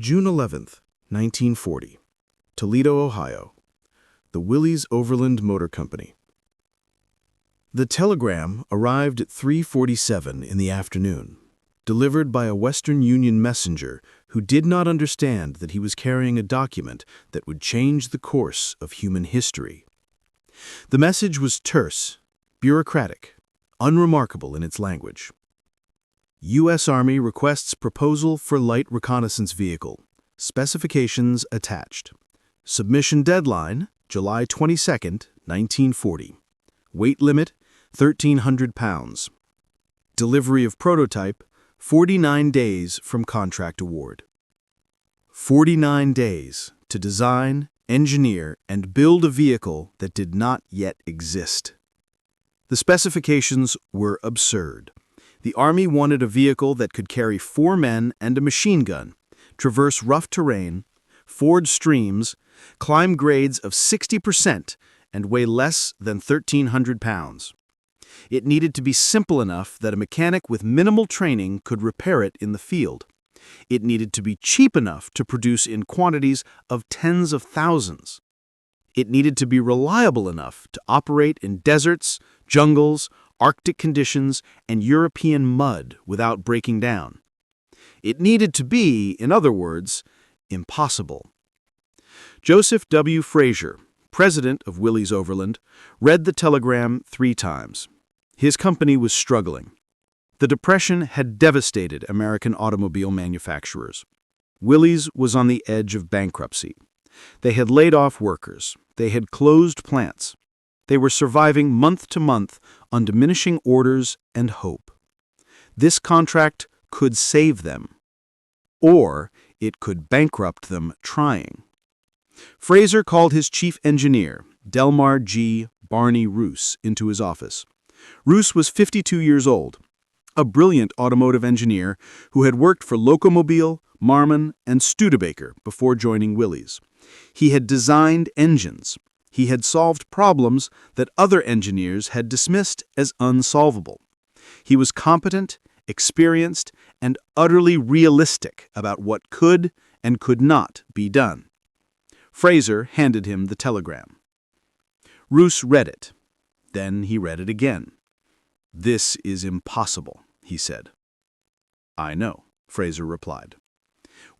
June 11th, 1940, Toledo, Ohio. The Willys Overland Motor Company. The telegram arrived at 3:47 in the afternoon, delivered by a Western Union messenger who did not understand that he was carrying a document that would change the course of human history. The message was terse, bureaucratic, unremarkable in its language. U.S. Army requests proposal for light reconnaissance vehicle. Specifications attached. Submission deadline, July 22, 1940. Weight limit, 1,300 pounds. Delivery of prototype, 49 days from contract award. 49 days to design, engineer, and build a vehicle that did not yet exist. The specifications were absurd. The Army wanted a vehicle that could carry 4 men and a machine gun, traverse rough terrain, ford streams, climb grades of 60%, and weigh less than 1,300 pounds. It needed to be simple enough that a mechanic with minimal training could repair it in the field. It needed to be cheap enough to produce in quantities of tens of thousands. It needed to be reliable enough to operate in deserts, jungles, Arctic conditions, and European mud without breaking down. It needed to be, in other words, impossible. Joseph W. Fraser, president of Willys Overland, read the telegram 3 times. His company was struggling. The Depression had devastated American automobile manufacturers. Willys was on the edge of bankruptcy. They had laid off workers. They had closed plants. They were surviving month to month on diminishing orders and hope. This contract could save them, or it could bankrupt them trying. Fraser called his chief engineer, Delmar G. Barney Roos, into his office. Roos was 52 years old, a brilliant automotive engineer who had worked for Locomobile, Marmon, and Studebaker before joining Willys. He had designed engines. He had solved problems that other engineers had dismissed as unsolvable. He was competent, experienced, and utterly realistic about what could and could not be done. Fraser handed him the telegram. Roos read it. Then he read it again. "This is impossible," he said. "I know," Fraser replied.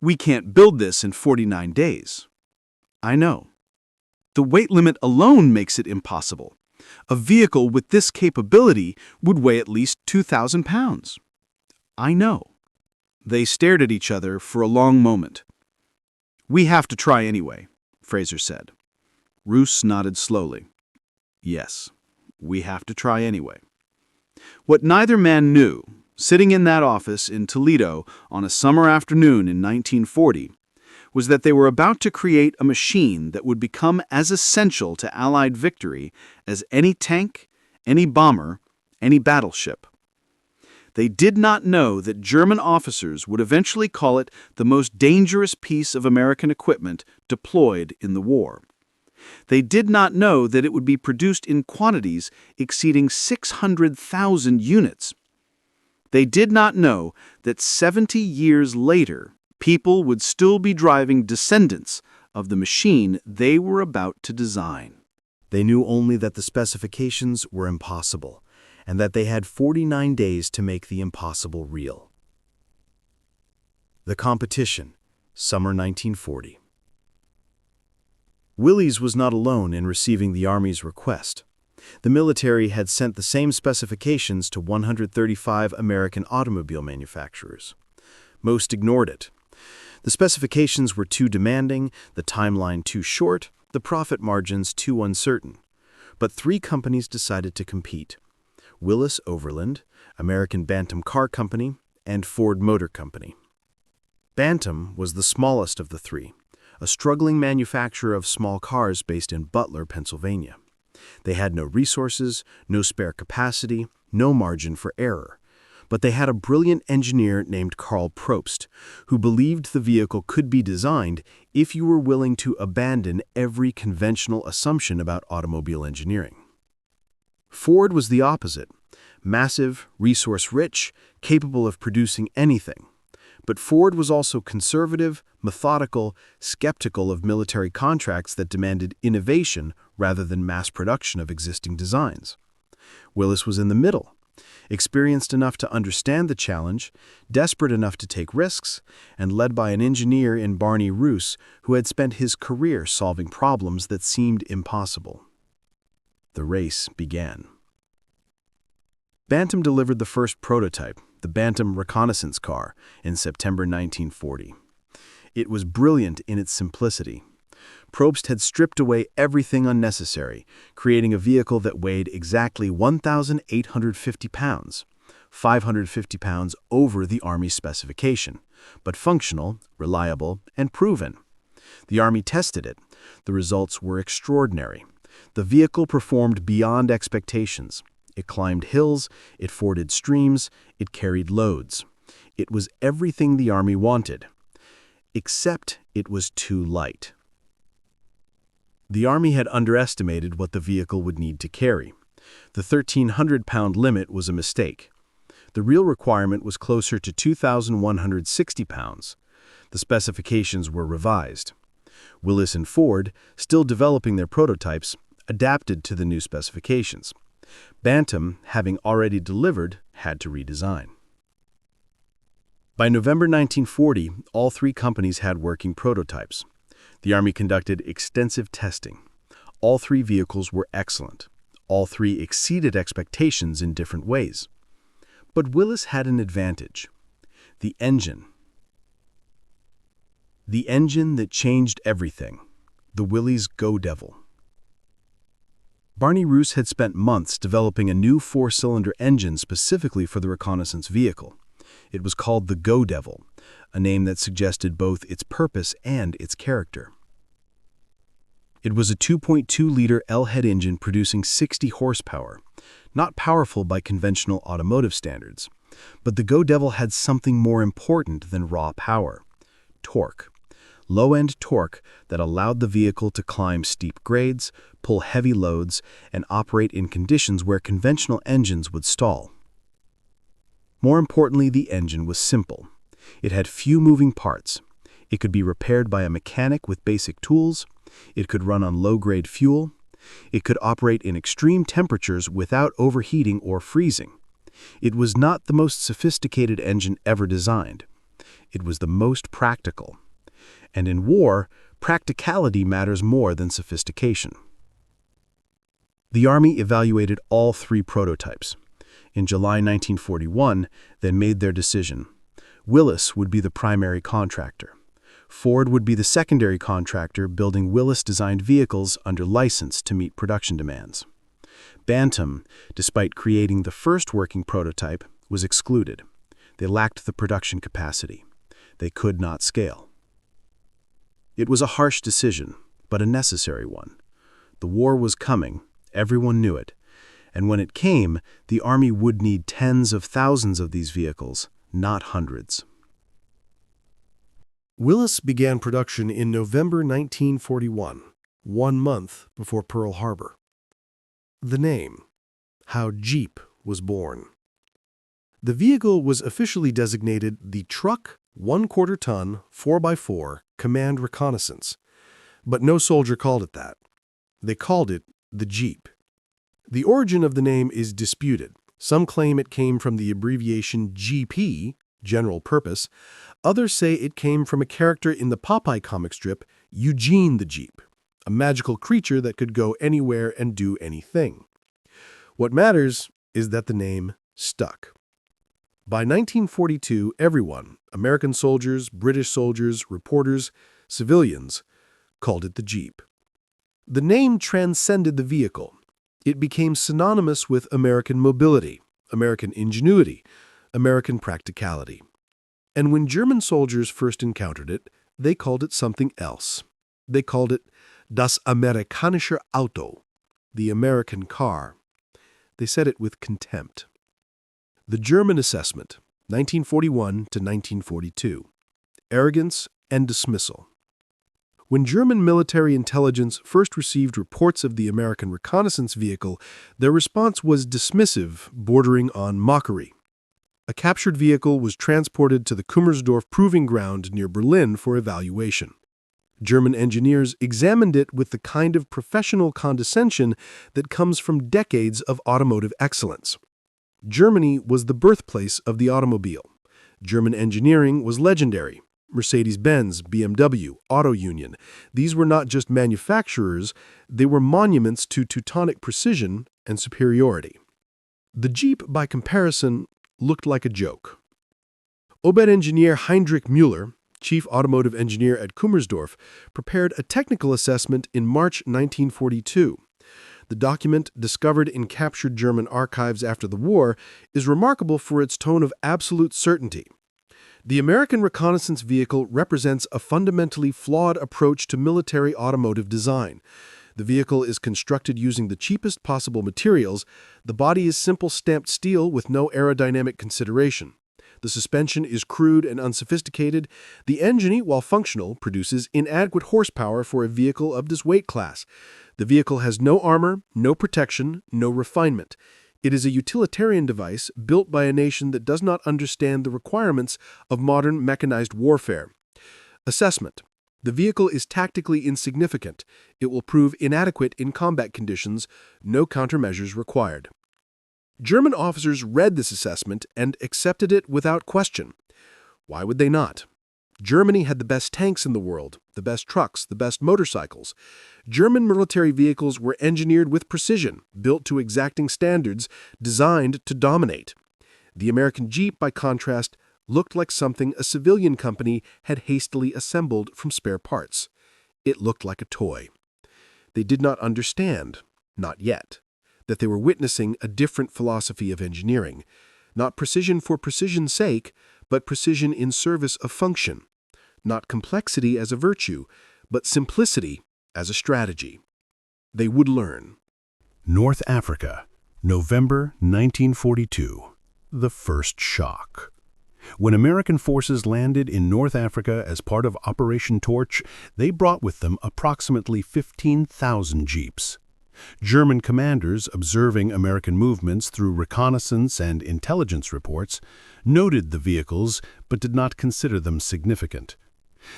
"We can't build this in 49 days." "I know. The weight limit alone makes it impossible. A vehicle with this capability would weigh at least 2,000 pounds. "I know." They stared at each other for a long moment. "We have to try anyway," Fraser said. Roos nodded slowly. "Yes, we have to try anyway." What neither man knew, sitting in that office in Toledo on a summer afternoon in 1940, was that they were about to create a machine that would become as essential to Allied victory as any tank, any bomber, any battleship. They did not know that German officers would eventually call it the most dangerous piece of American equipment deployed in the war. They did not know that it would be produced in quantities exceeding 600,000 units. They did not know that 70 years later, people would still be driving descendants of the machine they were about to design. They knew only that the specifications were impossible, and that they had 49 days to make the impossible real. The competition, summer 1940. Willys was not alone in receiving the Army's request. The military had sent the same specifications to 135 American automobile manufacturers. Most ignored it. The specifications were too demanding, the timeline too short, the profit margins too uncertain. But 3 companies decided to compete: Willys Overland, American Bantam Car Company, and Ford Motor Company. Bantam was the smallest of the 3, a struggling manufacturer of small cars based in Butler, Pennsylvania. They had no resources, no spare capacity, no margin for error. But they had a brilliant engineer named Karl Probst, who believed the vehicle could be designed if you were willing to abandon every conventional assumption about automobile engineering. Ford was the opposite: massive, resource-rich, capable of producing anything. But Ford was also conservative, methodical, skeptical of military contracts that demanded innovation rather than mass production of existing designs. Willys was in the middle, experienced enough to understand the challenge, desperate enough to take risks, and led by an engineer in Barney Roos who had spent his career solving problems that seemed impossible. The race began. Bantam delivered the first prototype, the Bantam reconnaissance car, in September 1940. It was brilliant in its simplicity. Probst had stripped away everything unnecessary, creating a vehicle that weighed exactly 1,850 pounds, 550 pounds over the Army specification, but functional, reliable, and proven. The Army tested it. The results were extraordinary. The vehicle performed beyond expectations. It climbed hills, it forded streams, it carried loads. It was everything the Army wanted, except it was too light. The Army had underestimated what the vehicle would need to carry. The 1,300-pound limit was a mistake. The real requirement was closer to 2,160 pounds. The specifications were revised. Willys and Ford, still developing their prototypes, adapted to the new specifications. Bantam, having already delivered, had to redesign. By November 1940, all three companies had working prototypes. The Army conducted extensive testing. All three vehicles were excellent. All three exceeded expectations in different ways. But Willys had an advantage: the engine. The engine that changed everything, the Willys Go Devil. Barney Roos had spent months developing a new four-cylinder engine specifically for the reconnaissance vehicle. It was called the Go Devil, a name that suggested both its purpose and its character. It was a 2.2-liter L-head engine producing 60 horsepower, not powerful by conventional automotive standards. But the Go Devil had something more important than raw power: torque. Low-end torque that allowed the vehicle to climb steep grades, pull heavy loads, and operate in conditions where conventional engines would stall. More importantly, the engine was simple. It had few moving parts. It could be repaired by a mechanic with basic tools. It could run on low-grade fuel. It could operate in extreme temperatures without overheating or freezing. It was not the most sophisticated engine ever designed. It was the most practical. And in war, practicality matters more than sophistication. The Army evaluated all three prototypes. In July 1941, they made their decision. Willys would be the primary contractor. Ford would be the secondary contractor, building Willys-designed vehicles under license to meet production demands. Bantam, despite creating the first working prototype, was excluded. They lacked the production capacity. They could not scale. It was a harsh decision, but a necessary one. The war was coming. Everyone knew it. And when it came, the Army would need tens of thousands of these vehicles, not hundreds. Willys began production in November 1941, 1 month before Pearl Harbor. The name: how Jeep was born. The vehicle was officially designated the Truck 1/4-ton 4x4 Command Reconnaissance, but no soldier called it that. They called it the Jeep. The origin of the name is disputed. Some claim it came from the abbreviation GP, General Purpose. Others say it came from a character in the Popeye comic strip, Eugene the Jeep, a magical creature that could go anywhere and do anything. What matters is that the name stuck. By 1942, everyone, American soldiers, British soldiers, reporters, civilians, called it the Jeep. The name transcended the vehicle. It became synonymous with American mobility, American ingenuity, American practicality. And when German soldiers first encountered it, they called it something else. They called it das amerikanische Auto, the American car. They said it with contempt. The German assessment, 1941 to 1942. Arrogance and dismissal. When German military intelligence first received reports of the American reconnaissance vehicle, their response was dismissive, bordering on mockery. A captured vehicle was transported to the Kummersdorf Proving Ground near Berlin for evaluation. German engineers examined it with the kind of professional condescension that comes from decades of automotive excellence. Germany was the birthplace of the automobile. German engineering was legendary. Mercedes-Benz, BMW, Auto Union. These were not just manufacturers, they were monuments to Teutonic precision and superiority. The Jeep, by comparison, looked like a joke. Oberengineer Heinrich Müller, chief automotive engineer at Kummersdorf, prepared a technical assessment in March 1942. The document, discovered in captured German archives after the war, is remarkable for its tone of absolute certainty. The American reconnaissance vehicle represents a fundamentally flawed approach to military automotive design. The vehicle is constructed using the cheapest possible materials. The body is simple stamped steel with no aerodynamic consideration. The suspension is crude and unsophisticated. The engine, while functional, produces inadequate horsepower for a vehicle of this weight class. The vehicle has no armor, no protection, no refinement. It is a utilitarian device built by a nation that does not understand the requirements of modern mechanized warfare. Assessment. The vehicle is tactically insignificant. It will prove inadequate in combat conditions. No countermeasures required. German officers read this assessment and accepted it without question. Why would they not? Germany had the best tanks in the world, the best trucks, the best motorcycles. German military vehicles were engineered with precision, built to exacting standards, designed to dominate. The American Jeep, by contrast, looked like something a civilian company had hastily assembled from spare parts. It looked like a toy. They did not understand, not yet, that they were witnessing a different philosophy of engineering, not precision for precision's sake, but precision in service of function, not complexity as a virtue, but simplicity as a strategy. They would learn. North Africa, November 1942. The first shock. When American forces landed in North Africa as part of Operation Torch, they brought with them approximately 15,000 jeeps. German commanders, observing American movements through reconnaissance and intelligence reports, noted the vehicles but did not consider them significant.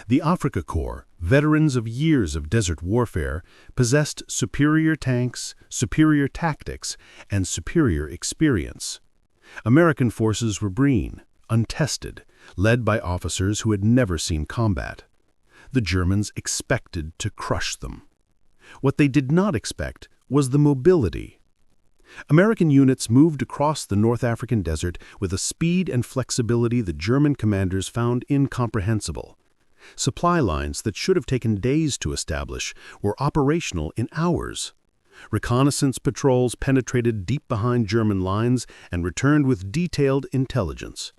The Afrika Korps, veterans of years of desert warfare, possessed superior tanks, superior tactics, and superior experience. American forces were green, untested, led by officers who had never seen combat. The Germans expected to crush them. What they did not expect was the mobility. American units moved across the North African desert with a speed and flexibility the German commanders found incomprehensible. Supply lines that should have taken days to establish were operational in hours. Reconnaissance patrols penetrated deep behind German lines and returned with detailed intelligence.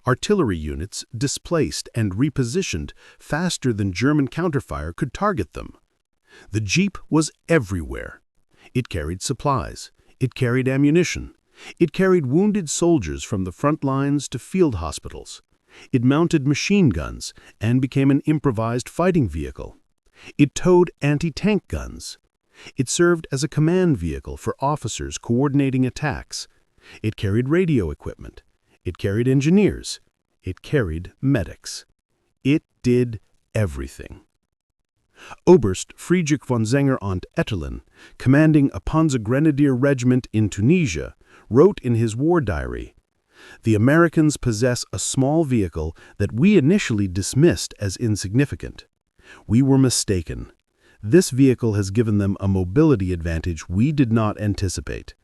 Artillery units displaced and repositioned faster than German counterfire could target them. The Jeep was everywhere. It carried supplies. It carried ammunition. It carried wounded soldiers from the front lines to field hospitals. It mounted machine guns and became an improvised fighting vehicle. It towed anti-tank guns. It served as a command vehicle for officers coordinating attacks. It carried radio equipment. It carried engineers. It carried medics. It did everything. Oberst Friedrich von Zenger und Etterlin, commanding a Panzergrenadier regiment in Tunisia, wrote in his war diary, "The Americans possess a small vehicle that we initially dismissed as insignificant. We were mistaken. This vehicle has given them a mobility advantage we did not anticipate.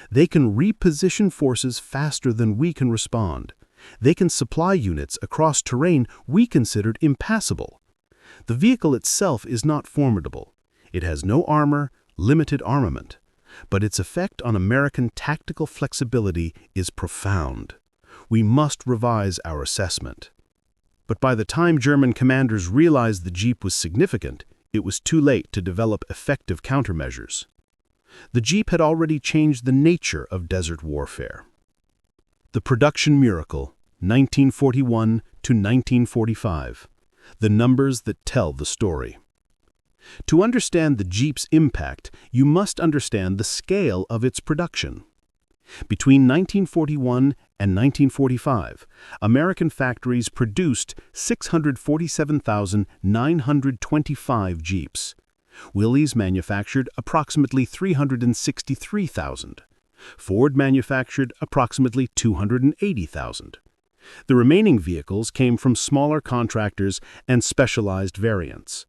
They can reposition forces faster than we can respond. They can supply units across terrain we considered impassable. The vehicle itself is not formidable. It has no armor, limited armament. But its effect on American tactical flexibility is profound. We must revise our assessment." But by the time German commanders realized the Jeep was significant, it was too late to develop effective countermeasures. The Jeep had already changed the nature of desert warfare. The Production Miracle, 1941 to 1945. The numbers that tell the story. To understand the Jeep's impact, you must understand the scale of its production. Between 1941 and 1945, American factories produced 647,925 Jeeps. Willys manufactured approximately 363,000. Ford manufactured approximately 280,000. The remaining vehicles came from smaller contractors and specialized variants.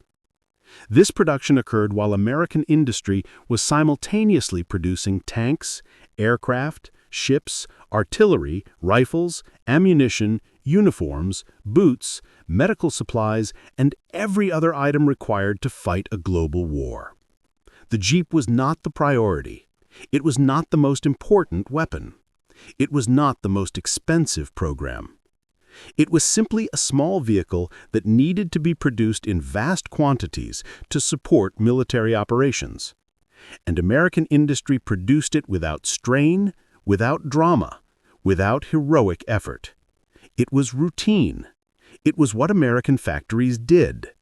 This production occurred while American industry was simultaneously producing tanks, aircraft, ships, artillery, rifles, ammunition, uniforms, boots, medical supplies, and every other item required to fight a global war. The Jeep was not the priority. It was not the most important weapon. It was not the most expensive program. It was simply a small vehicle that needed to be produced in vast quantities to support military operations. And American industry produced it without strain, without drama, without heroic effort. It was routine. It was what American factories did.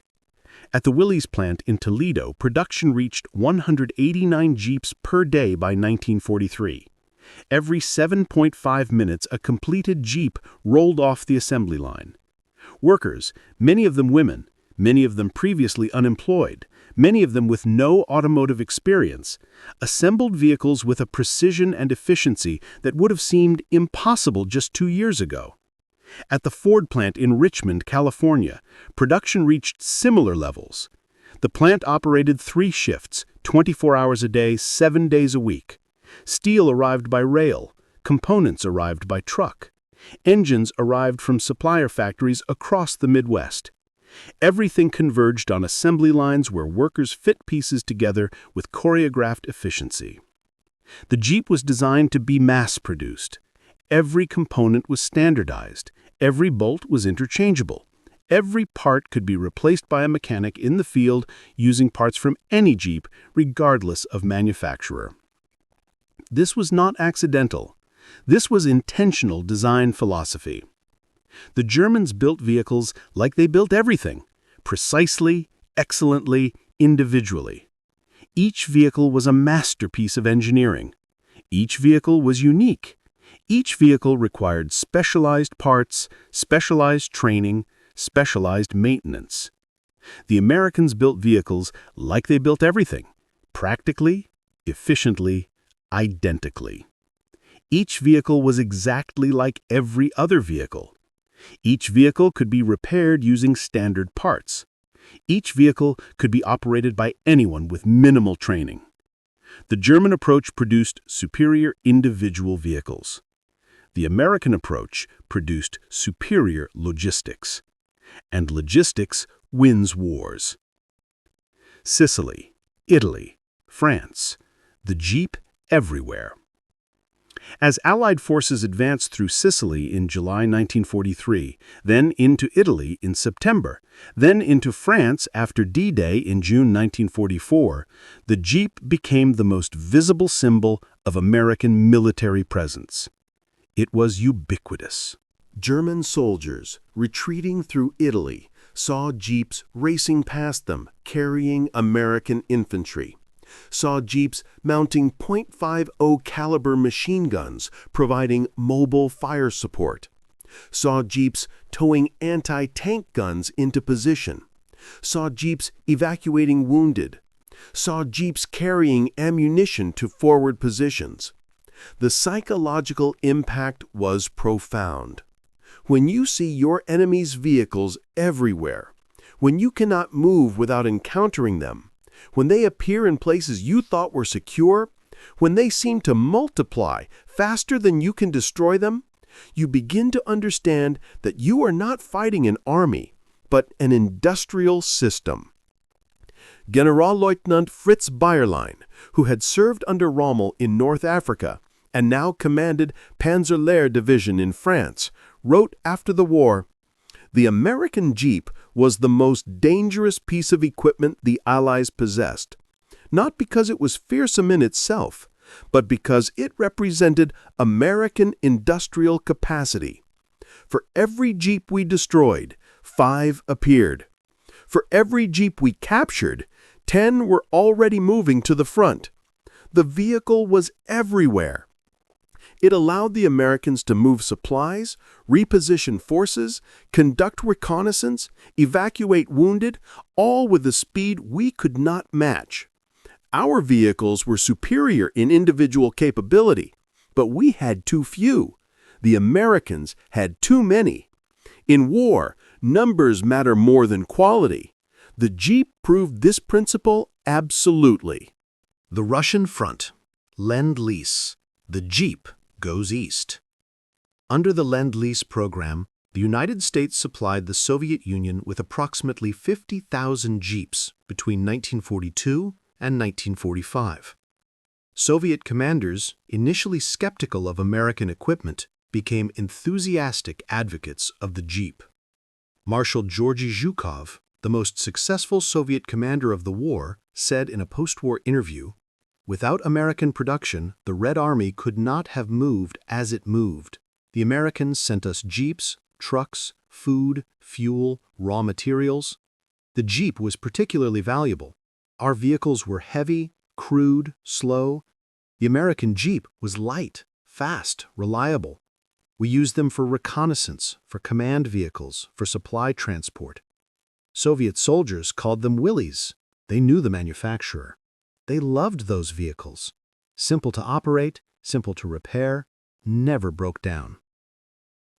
At the Willys plant in Toledo, production reached 189 Jeeps per day by 1943. Every 7.5 minutes, a completed Jeep rolled off the assembly line. Workers, many of them women, many of them previously unemployed, many of them with no automotive experience, assembled vehicles with a precision and efficiency that would have seemed impossible just 2 years ago. At the Ford plant in Richmond, California, production reached similar levels. The plant operated 3 shifts, 24 hours a day, 7 days a week. Steel arrived by rail, components arrived by truck. Engines arrived from supplier factories across the Midwest. Everything converged on assembly lines where workers fit pieces together with choreographed efficiency. The Jeep was designed to be mass-produced. Every component was standardized. Every bolt was interchangeable. Every part could be replaced by a mechanic in the field using parts from any Jeep, regardless of manufacturer. This was not accidental. This was intentional design philosophy. The Germans built vehicles like they built everything, precisely, excellently, individually. Each vehicle was a masterpiece of engineering. Each vehicle was unique. Each vehicle required specialized parts, specialized training, specialized maintenance. The Americans built vehicles like they built everything, practically, efficiently, identically. Each vehicle was exactly like every other vehicle. Each vehicle could be repaired using standard parts. Each vehicle could be operated by anyone with minimal training. The German approach produced superior individual vehicles. The American approach produced superior logistics. And logistics wins wars. Sicily, Italy, France, the Jeep everywhere. As Allied forces advanced through Sicily in July 1943, then into Italy in September, then into France after D-Day in June 1944, the Jeep became the most visible symbol of American military presence. It was ubiquitous. German soldiers, retreating through Italy, saw Jeeps racing past them, carrying American infantry. Saw Jeeps mounting .50 caliber machine guns, providing mobile fire support. Saw Jeeps towing anti-tank guns into position. Saw Jeeps evacuating wounded. Saw Jeeps carrying ammunition to forward positions. The psychological impact was profound. When you see your enemy's vehicles everywhere, when you cannot move without encountering them, when they appear in places you thought were secure, when they seem to multiply faster than you can destroy them, you begin to understand that you are not fighting an army, but an industrial system. Generalleutnant Fritz Bayerlein, who had served under Rommel in North Africa and now commanded Panzerlehr Division in France, wrote after the war, "The American Jeep was the most dangerous piece of equipment the Allies possessed, not because it was fearsome in itself, but because it represented American industrial capacity. For every Jeep we destroyed, 5 appeared. For every Jeep we captured, 10 were already moving to the front. The vehicle was everywhere. It allowed the Americans to move supplies, reposition forces, conduct reconnaissance, evacuate wounded, all with a speed we could not match. Our vehicles were superior in individual capability, but we had too few. The Americans had too many. In war, numbers matter more than quality. The Jeep proved this principle absolutely. The Russian front. Lend-Lease. The Jeep goes east. Under the Lend-Lease program, the United States supplied the Soviet Union with approximately 50,000 Jeeps between 1942 and 1945. Soviet commanders, initially skeptical of American equipment, became enthusiastic advocates of the Jeep. Marshal Georgy Zhukov, the most successful Soviet commander of the war, said in a post-war interview, "Without American production, the Red Army could not have moved as it moved. The Americans sent us jeeps, trucks, food, fuel, raw materials. The Jeep was particularly valuable. Our vehicles were heavy, crude, slow. The American Jeep was light, fast, reliable. We used them for reconnaissance, for command vehicles, for supply transport. Soviet soldiers called them Willys. They knew the manufacturer. They loved those vehicles. Simple to operate, simple to repair, never broke down."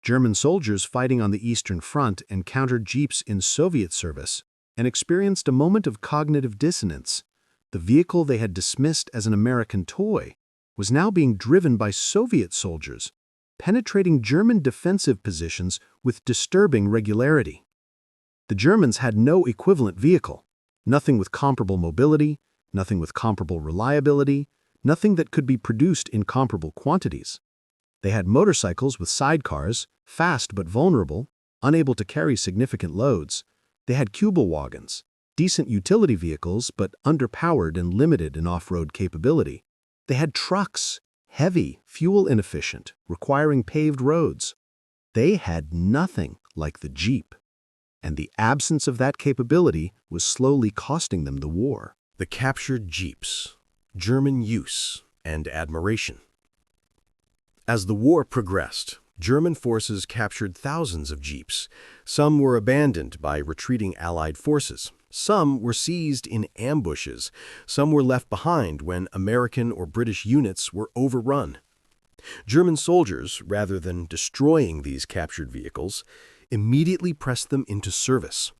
German soldiers fighting on the Eastern Front encountered Jeeps in Soviet service and experienced a moment of cognitive dissonance. The vehicle they had dismissed as an American toy was now being driven by Soviet soldiers, penetrating German defensive positions with disturbing regularity. The Germans had no equivalent vehicle, nothing with comparable mobility, nothing with comparable reliability, nothing that could be produced in comparable quantities. They had motorcycles with sidecars, fast but vulnerable, unable to carry significant loads. They had Kübelwagons, decent utility vehicles but underpowered and limited in off-road capability. They had trucks, heavy, fuel inefficient, requiring paved roads. They had nothing like the Jeep. And the absence of that capability was slowly costing them the war. The captured Jeeps, German use and admiration. As the war progressed, German forces captured thousands of Jeeps. Some were abandoned by retreating Allied forces. Some were seized in ambushes. Some were left behind when American or British units were overrun. German soldiers, rather than destroying these captured vehicles, immediately pressed them into service.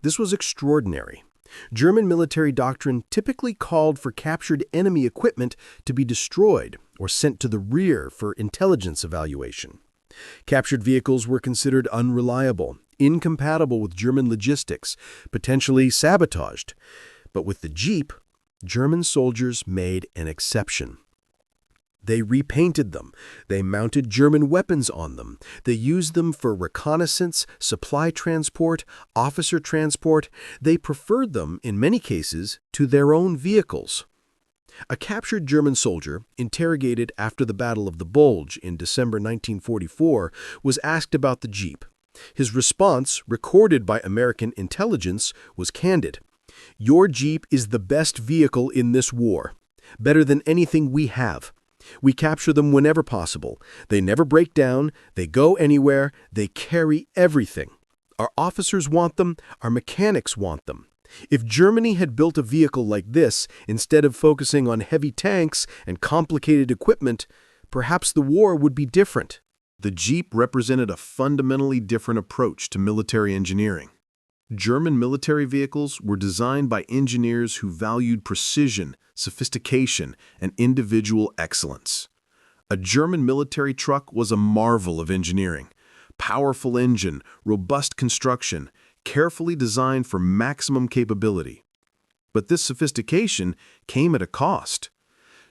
This was extraordinary. German military doctrine typically called for captured enemy equipment to be destroyed or sent to the rear for intelligence evaluation. Captured vehicles were considered unreliable, incompatible with German logistics, potentially sabotaged. But with the Jeep, German soldiers made an exception. They repainted them. They mounted German weapons on them. They used them for reconnaissance, supply transport, officer transport. They preferred them, in many cases, to their own vehicles. A captured German soldier, interrogated after the Battle of the Bulge in December 1944, was asked about the Jeep. His response, recorded by American intelligence, was candid. "Your Jeep is the best vehicle in this war. Better than anything we have. We capture them whenever possible. They never break down. They go anywhere. They carry everything. Our officers want them. Our mechanics want them. If Germany had built a vehicle like this, instead of focusing on heavy tanks and complicated equipment, perhaps the war would be different." The Jeep represented a fundamentally different approach to military engineering. German military vehicles were designed by engineers who valued precision, sophistication, and individual excellence. A German military truck was a marvel of engineering. Powerful engine, robust construction, carefully designed for maximum capability. But this sophistication came at a cost.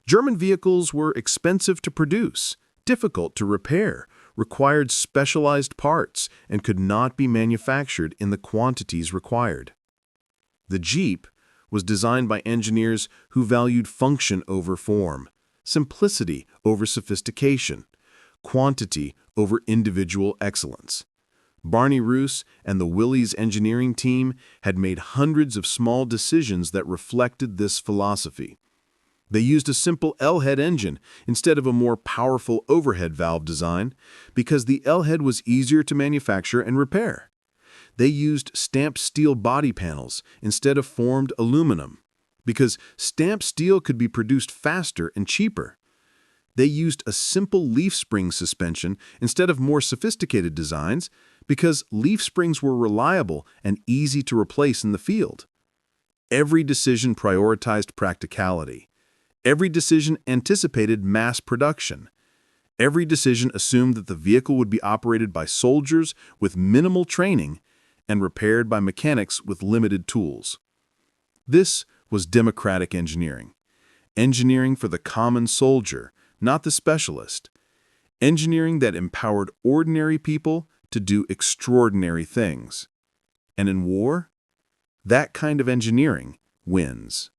German vehicles were expensive to produce, difficult to repair, required specialized parts, and could not be manufactured in the quantities required. The Jeep was designed by engineers who valued function over form, simplicity over sophistication, quantity over individual excellence. Barney Roos and the Willys engineering team had made hundreds of small decisions that reflected this philosophy. They used a simple L-head engine instead of a more powerful overhead valve design because the L-head was easier to manufacture and repair. They used stamped steel body panels instead of formed aluminum because stamped steel could be produced faster and cheaper. They used a simple leaf spring suspension instead of more sophisticated designs because leaf springs were reliable and easy to replace in the field. Every decision prioritized practicality. Every decision anticipated mass production. Every decision assumed that the vehicle would be operated by soldiers with minimal training and repaired by mechanics with limited tools. This was democratic engineering. Engineering for the common soldier, not the specialist. Engineering that empowered ordinary people to do extraordinary things. And in war, that kind of engineering wins.